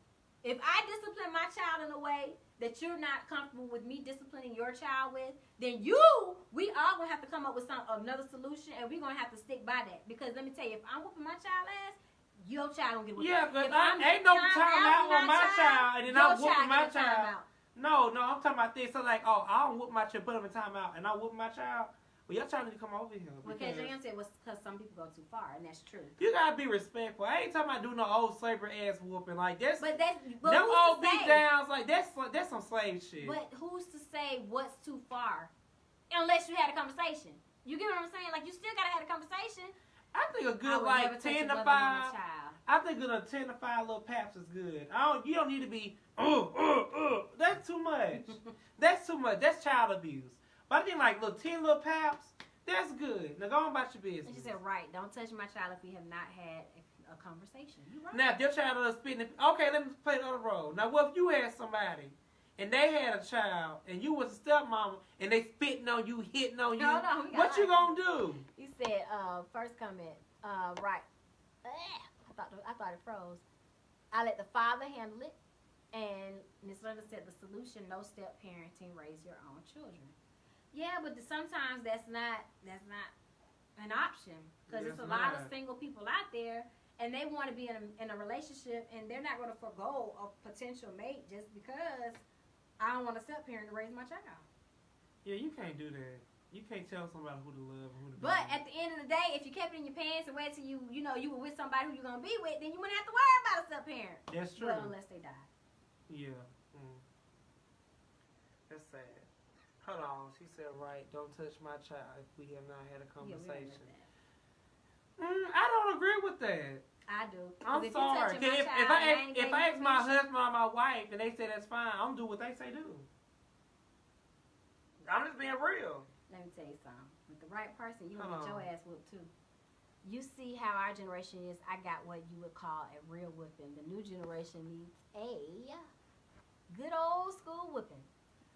If I discipline my child in a way that you're not comfortable with me disciplining your child with, then we all gonna have to come up with another solution, and we're gonna have to stick by that. Because let me tell you, if I'm whooping my child ass, your child gonna get whooped. Yeah, but ain't no time out on my child, and then I'm whooping my child. No, I'm talking about this. So like, I don't whoop my child, put him in time out, and I whoop my child. Well, your child need to come over here. Because your answer was because some people go too far, and that's true. You gotta be respectful. I ain't talking about doing no old slavery ass whooping like this. But them old beat downs, like that's some slave shit. But who's to say what's too far? Unless you had a conversation. You get what I'm saying? Like, you still gotta have a conversation. I think a good 10 to 5. I think a 10 to 5 little paps is good. You don't need to be That's too much. That's too much. That's child abuse. But I think like 10 little paps, that's good. Now go on about your business. And she said, right, don't touch my child if we have not had a conversation. You're right. Now if your child is spitting, okay, let me play the other role. Now what if you had somebody and they had a child and you was a stepmama and they spitting on you, hitting on you? No, what you gonna do? You said, first comment, right. I thought it froze. I let the father handle it. And Ms. Linda said the solution, no step parenting, raise your own children. Yeah, but sometimes that's not an option, because there's a lot of single people out there, and they want to be in a relationship, and they're not going to forgo a potential mate just because I don't want a step parent to raise my child. Yeah, you can't do that. You can't tell somebody who to love and who to be But with. at the end of the day, if you kept it in your pants and wait till you were with somebody who you're gonna be with, then you wouldn't have to worry about a step parent. That's true. Well, unless they die. Yeah. That's sad. Hold on. She said, right, don't touch my child if we have not had a conversation. I don't agree with that. I do. I'm sorry. If I ask my husband or my wife and they say that's fine, I'm do what they say do. I'm just being real. Let me tell you something. With the right person, you will get your ass whooped too. You see how our generation is. I got what you would call a real whipping. The new generation needs a good old school whipping.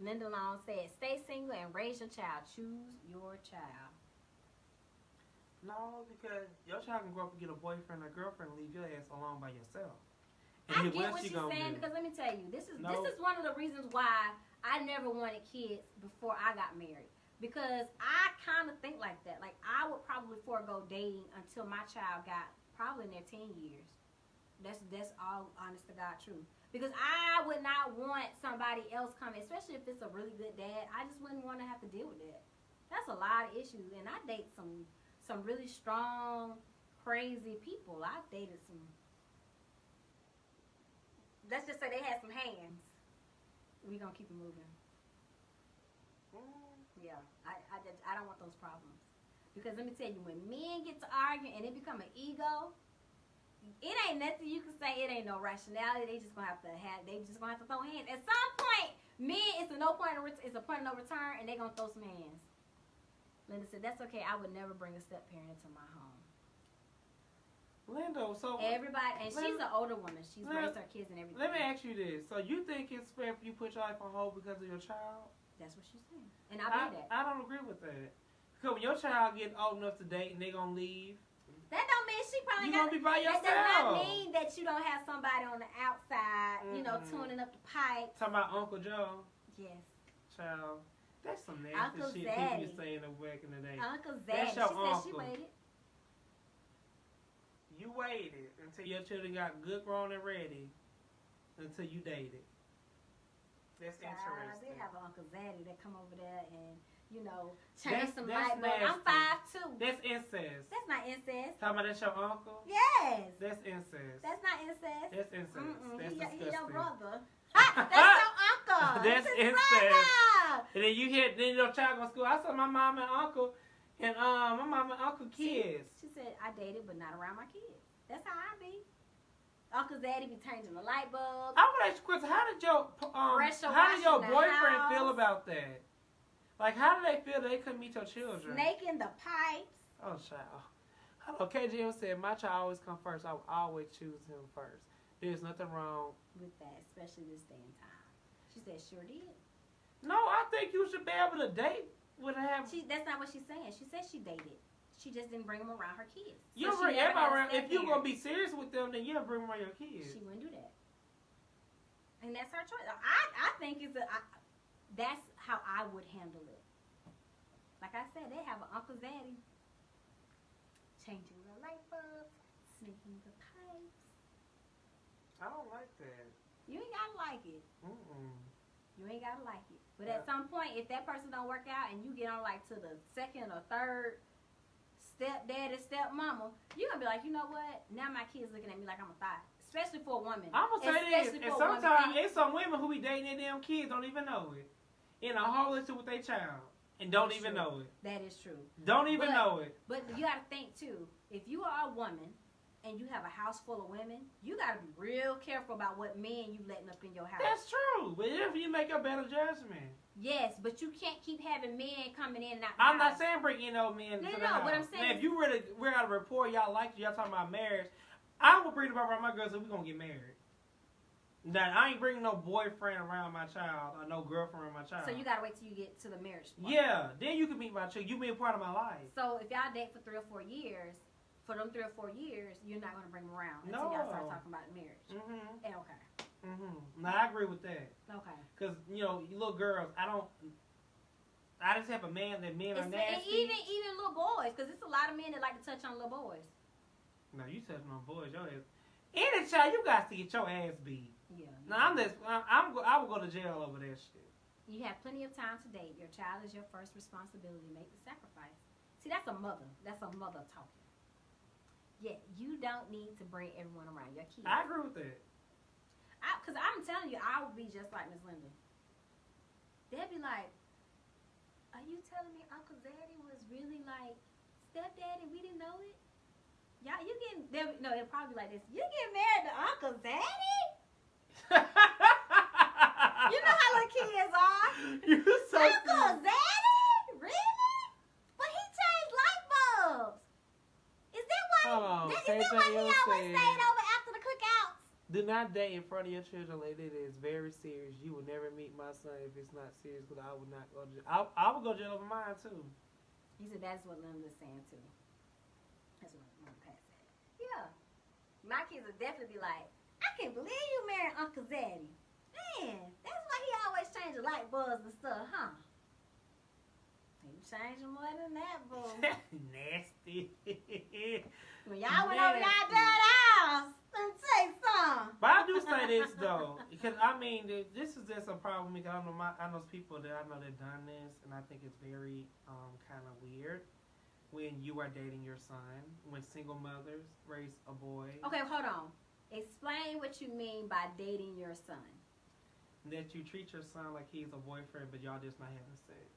Linda Long said, stay single and raise your child. Choose your child. No, because your child can grow up and get a boyfriend or girlfriend and leave your ass alone by yourself. I get what she's saying because let me tell you, this is one of the reasons why I never wanted kids before I got married. Because I kind of think like that. Like, I would probably forego dating until my child got probably in their 10 years. That's all honest to God truth. Because I would not want somebody else coming, especially if it's a really good dad. I just wouldn't want to have to deal with that. That's a lot of issues. And I date some really strong, crazy people. I dated some, let's just say they had some hands. We're going to keep it moving. Yeah, I don't want those problems. Because let me tell you, when men get to arguing and it become an ego, it ain't nothing you can say. It ain't no rationality. They just gonna have to throw hands. At some point, men, it's a point of no return, and they gonna throw some hands. Linda said, that's okay. I would never bring a step parent into my home. Linda, so everybody, and she's an older woman. She's raised her kids and everything. Let me ask you this. So you think it's fair if you put your life on hold because of your child? That's what she's saying. And I believe that. I don't agree with that. Because when your child gets old enough to date and they gonna leave, that don't mean she probably you gonna be by yourself. That does not mean that you don't have somebody on the outside, tuning up the pipes. Talking about Uncle Joe. Yes. Child, that's some nasty Uncle shit Zaddy. people used to say back in the day. Uncle Zaddy. That's your she uncle. said she waited. You waited until your children got good, grown, and ready until you dated. That's interesting. They have an Uncle Zaddy that come over there and, turn some light bulbs. I'm 5'2". That's incest. That's not incest. Talking about that's your uncle? Yes. That's incest. That's not incest. That's incest. That's disgusting. He your brother. That's your uncle. That's incest. And then then your child go to school. I saw my mom and uncle, and my mom and uncle kids. She said, I dated, but not around my kids. That's how I be. Uncle Zaddy be changing the light bulb. I would ask you a question. How did your boyfriend feel about that? Like, how did they feel that they couldn't meet your children? Snaking the pipes. Oh, child. Hello, KGM said, my child always come first. I will always choose him first. There's nothing wrong with that, especially this day and time. She said, sure did. No, I think you should be able to date with him. That's not what she's saying. She said she dated. She just didn't bring them around her kids. You don't bring everybody around. If you're going to be serious with them, then you don't bring them around your kids. She wouldn't do that. And that's her choice. I think that's how I would handle it. Like I said, they have an Uncle Zaddy. Changing the light bulb, sneaking the pipes. I don't like that. You ain't got to like it. You ain't got to like it. But at some point, if that person don't work out and you get on like to the second or third stepdaddy, stepmama, you're going to be like, you know what? Now my kid's looking at me like I'm a thought. Especially for a woman. I'm going to say this. And sometimes it's some women who be dating their damn kids don't even know it. In a whole issue with their child. And don't even know it. That is true. Don't even know it. But you got to think, too. If you are a woman and you have a house full of women, you got to be real careful about what men you letting up in your house. That's true. But if you make a better judgment. Yes, but you can't keep having men coming in and out. I'm not saying bring in no men. No, what I'm saying man, if you really, we're out of rapport, y'all like y'all talking about marriage, I will bring them around my girls and we're going to get married. That I ain't bringing no boyfriend around my child or no girlfriend around my child. So you gotta wait till you get to the marriage part. Yeah, then you can meet my child. You be a part of my life. So if y'all date for 3 or 4 years, for them 3 or 4 years, you're not gonna bring them around until y'all start talking about marriage. Okay. Now I agree with that. Okay. Cause you little girls, I just have a man that men are nasty. Even little boys, cause it's a lot of men that like to touch on little boys. No, you touching on boys, your ass. Any child, you got to get your ass beat. Yeah. Now I will go to jail over that shit. You have plenty of time to date. Your child is your first responsibility. Make the sacrifice. See, that's a mother. That's a mother talking. Yeah, you don't need to bring everyone around your kids. I agree with that. Because I'm telling you, I would be just like Miss Linda. They'd be like, are you telling me Uncle Zaddy was really like stepdaddy? We didn't know it? Y'all, you getting, no, it'll probably be like this. You get married to Uncle Zaddy? You know how little kids are. You're so Uncle Zaddy? Really? But he changed light bulbs. Is that why, Hold on, is that why he KJL always said- stayed over after the cookouts? Do not date in front of your children like that. It is very serious. You will never meet my son if it's not serious, because I would not go to jail. I would go to jail over mine, too. He said that's what Linda's saying, too. That's what Mom Pat said. Yeah. My kids would definitely be like, I can't believe you married Uncle Zaddy. Man, that's why he always changed the light bulbs and stuff, huh? He changed more than that, boo. Nasty. When y'all went over y'all dad's house, let me tell you something. But I do say this, though, because, I mean, this is just a problem, because I know people that I know that done this, and I think it's very kind of weird when you are dating your son, when single mothers raise a boy. Okay, hold on. Explain what you mean by dating your son. That you treat your son like he's a boyfriend, but y'all just not having sex.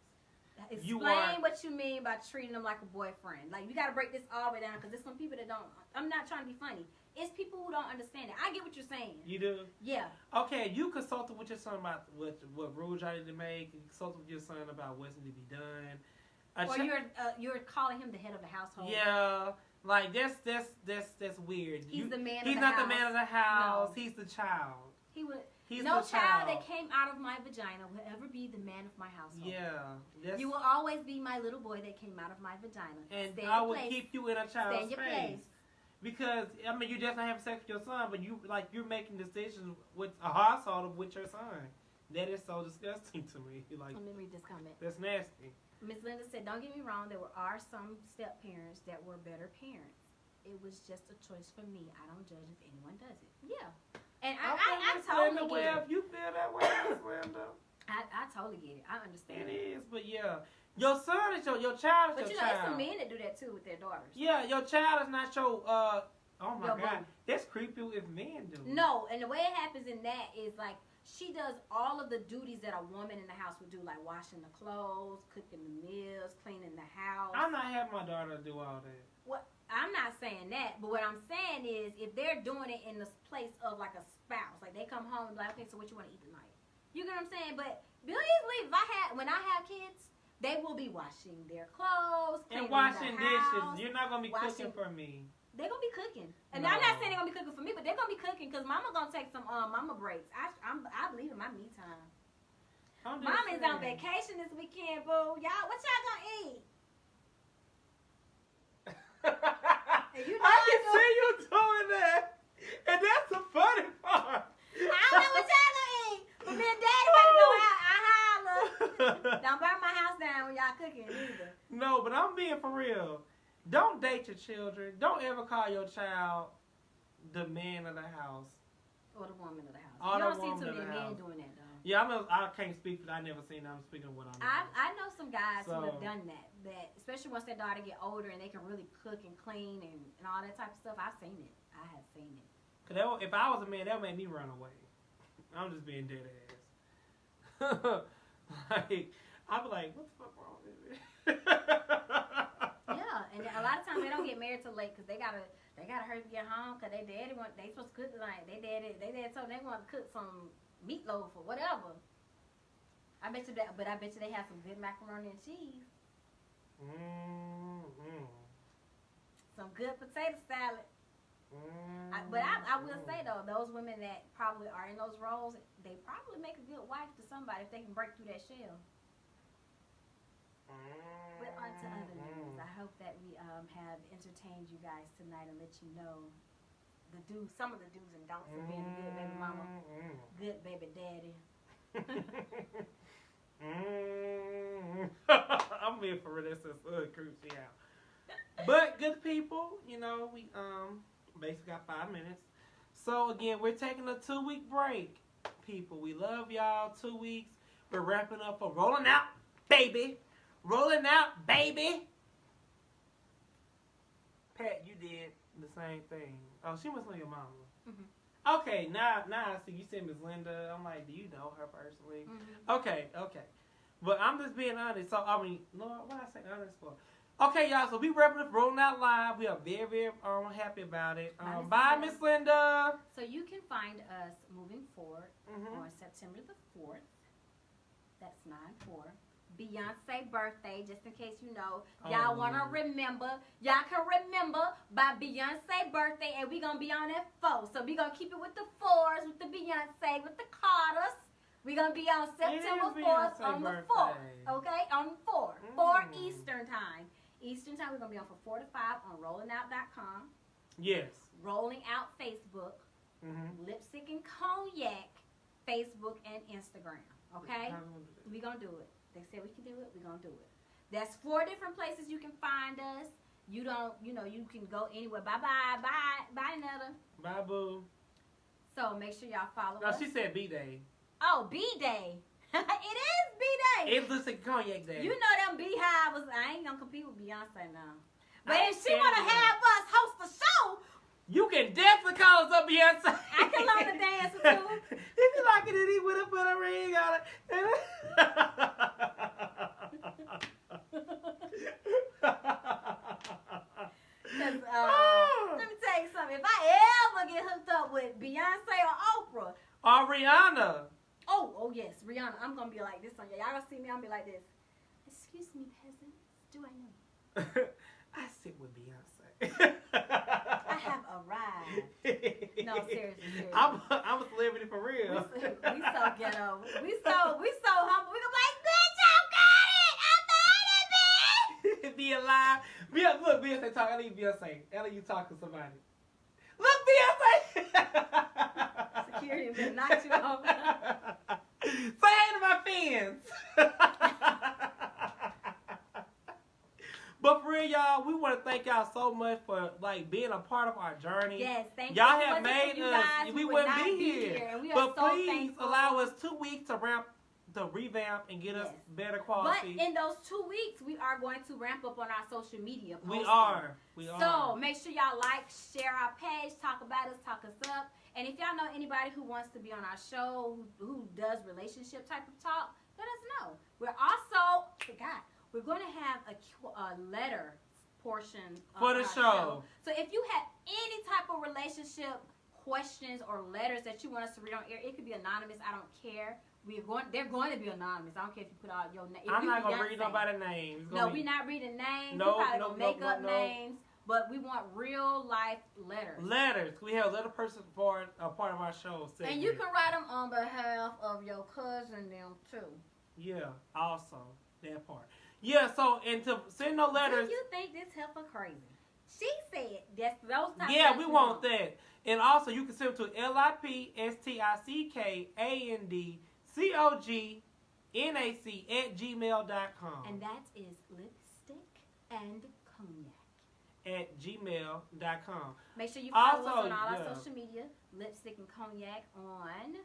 Explain what you mean by treating him like a boyfriend. Like, you got to break this all the way down, because there's some people that don't. I'm not trying to be funny. It's people who don't understand it. I get what you're saying. You do? Yeah. Okay, you consulted with your son about what rules y'all need to make. You consulted with your son about what's need to be done. Or you're calling him the head of the household. Yeah, like that's weird. He's the man. He's of the not house. the man of the house. No. He's the child. He would. He's No the child that came out of my vagina will ever be the man of my household. Yeah. You will always be my little boy that came out of my vagina. And Stay I in will place. keep you in a Stay child's in your space. place. Because I mean, you just not have sex with your son, but you're making decisions with a household with your son. That is so disgusting to me. Like, Let me read this comment. that's nasty. Miss Linda said, "Don't get me wrong. There are some step parents that were better parents. It was just a choice for me. I don't judge if anyone does it. Yeah, and I Miss totally Linda, get well, it. if you feel that way, Miss Linda. I totally get it. I understand. It is, but yeah, your son is your child is But your you know, child. it's some men that do that too with their daughters. Yeah, your child is not your. Oh my Your God, boo. that's creepy if men do. No, and the way it happens in that is like she does all of the duties that a woman in the house would do, like washing the clothes, cooking the meals, cleaning the house. I'm not having my daughter do all that. What I'm not saying that, but what I'm saying is if they're doing it in the place of like a spouse, like they come home and be like, okay, so what you want to eat tonight? You get what I'm saying? But usually when I have kids, they will be washing their clothes, And cleaning washing the house. dishes. You're not gonna be cooking washing- for me. They're gonna be cooking, and No. I'm not saying they're gonna be cooking for me, but they're gonna be cooking because Mama gonna take some mama breaks. I believe in my me time. I'm just Mommy's on saying. vacation this weekend, boo. Y'all, what y'all gonna eat? And you know I I can do. see you doing that, and that's the funny part. I don't know what y'all gonna eat, but me and Daddy better go out. I holler. Don't burn my house down when y'all cooking either. No, but I'm being for real. Don't date your children. Don't ever call your child the man of the house. Or the woman of the house. Or You the don't see woman too of many the men house. doing that though. Yeah, I can't speak for that. I never seen that. I'm speaking of what I know. I know some guys who have So- done that. That especially once their daughter get older and they can really cook and clean and all that type of stuff. I've seen it. I have seen it. Cause if I was a man, that would make me run away. I'm just being dead ass. Like, I'd be like, what the fuck wrong with me? Yeah, and a lot of times they don't get married till late because they gotta hurry to get home because they supposed to cook tonight. They daddy told them they want to cook some meatloaf or whatever. I bet you they have some good macaroni and cheese, some good potato salad. But I will say though, those women that probably are in those roles, they probably make a good wife to somebody if they can break through that shell. But on to other news. I hope that we have entertained you guys tonight and let you know some of the do's and don'ts of being a good baby mama, good baby daddy. I'm being for real. This is creeps me out. But good people, you know, we basically got 5 minutes. So again, we're taking a 2-week break. People, we love y'all. 2 weeks. We're wrapping up for Rolling Out, baby. Rolling Out, baby. Pat, you did the same thing. Oh, she must know your mama. Mm-hmm. Okay, now I see you said Miss Linda. I'm like, do you know her personally? Mm-hmm. Okay. But I'm just being honest. So, I mean, Lord, what I say honest for? Okay, y'all, so we wrapping up Rolling Out Live. We are very, very happy about it. Bye, Miss Linda. So you can find us moving forward on September the 4th. That's 9/4. Beyonce birthday, just in case you know. Y'all want to remember. Y'all can remember by Beyonce birthday, and we're going to be on at 4. So we're going to keep it with the 4s, with the Beyonce, with the Carters. We're going to be on September 4th on the 4th. Okay? On 4. 4 Eastern time. Eastern time, we're going to be on from 4 to 5 on rollingout.com. Yes. Rolling Out Facebook. Lipstick and Cognac, Facebook and Instagram. Okay? We're going to do it. They said we can do it. We're going to do it. That's 4 different places you can find us. You can go anywhere. Bye-bye. Bye, Netta. Bye, boo. So make sure y'all follow us. No, she said B-Day. Oh, B-Day. It is B-Day. It's Lipstick Cognac Day. You know them beehives. I ain't going to compete with Beyonce now. But if she want to have us host the show, you can definitely call us up, Beyonce. I can learn to dance too. If you like it, he would have put a ring on it. Let me tell you something. If I ever get hooked up with Beyonce or Oprah. Or Rihanna. Oh yes, Rihanna. I'm going to be like this on y'all. Y'all going to see me, I'm going to be like this. Excuse me, peasants. Do I know? I sit with Beyonce. I have arrived. No, seriously. I'm a celebrity for real. We so ghetto. We so humble. We gonna be like, bitch, I got it. I made it, bitch. Be alive. Look, Beyonce talk. I need Beyonce. I need you talk to somebody. Look, Beyonce. Security will knock you over. Say hey to my fans. But for real, y'all, we want to thank y'all so much for being a part of our journey. Yes, thank y'all. You. Y'all have made us. We wouldn't be here. And we are but so please thankful. Allow us 2 weeks to revamp and get us better quality. But in those 2 weeks, we are going to ramp up on our social media posting. We are. So make sure y'all share our page, talk about us, talk us up. And if y'all know anybody who wants to be on our show, who does relationship type of talk, let us know. We're also, we're going to have a letter portion for the show. So if you have any type of relationship questions or letters that you want us to read on air, it could be anonymous. I don't care. They're going to be anonymous. I don't care if you put all your name. I'm not going to read nobody's names. No, we're not reading names. No, we're probably going to make up names. But we want real life letters. Letters. We have a letter person for a part of our show. Segment. And you can write them on behalf of your cousin them too. Yeah, also that part. Yeah, so and to send no letters. Do you think this heifer crazy? She said that's those types. Yeah, we want that. And also you can send them to lipstickcognac@gmail.com. And that is lipstick and cognac @gmail.com. Make sure you follow us on all our social media. Lipstick and Cognac on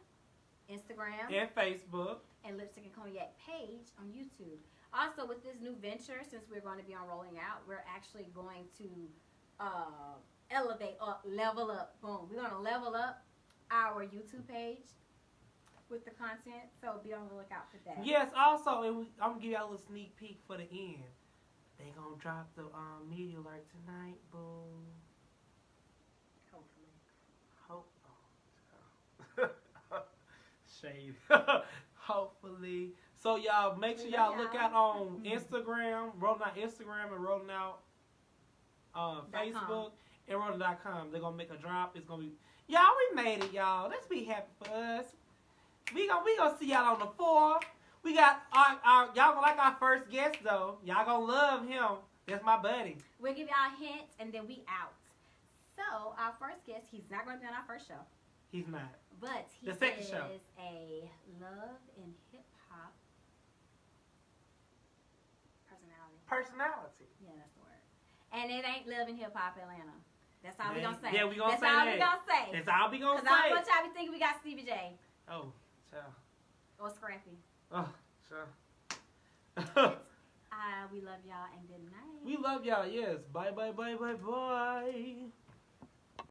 Instagram and Facebook. And Lipstick and Cognac page on YouTube. Also, with this new venture, since we're going to be on Rolling Out, we're actually going to level up. Boom. We're going to level up our YouTube page with the content. So be on the lookout for that. Yes, also, and I'm going to give y'all a little sneak peek for the end. They gonna drop the media alert tonight, boo. Hopefully. Shade. Hopefully. So y'all make sure y'all look out on Instagram, Rolling Out Instagram and Rolling Out Facebook and Rolling.com. They're gonna make a drop. It's gonna be y'all. We made it, y'all. Let's be happy for us. We gonna see y'all on the 4th. We got our y'all gonna like our first guest though. Y'all gonna love him. That's my buddy. We'll give y'all hints and then we out. So our first guest, he's not gonna be on our first show. He's not. But he the second show is a love and hip hop personality. Yeah, that's the word. And it ain't Love and Hip Hop Atlanta. That's all we gonna say. Yeah, we gonna say that. That's all we gonna say. That's all we gonna say. Cause I want y'all to be thinking we got Stevie J. Oh, child. Or Scrappy. Oh, sure. We love y'all and good night. We love y'all. Yes. Bye, bye, bye, bye, bye.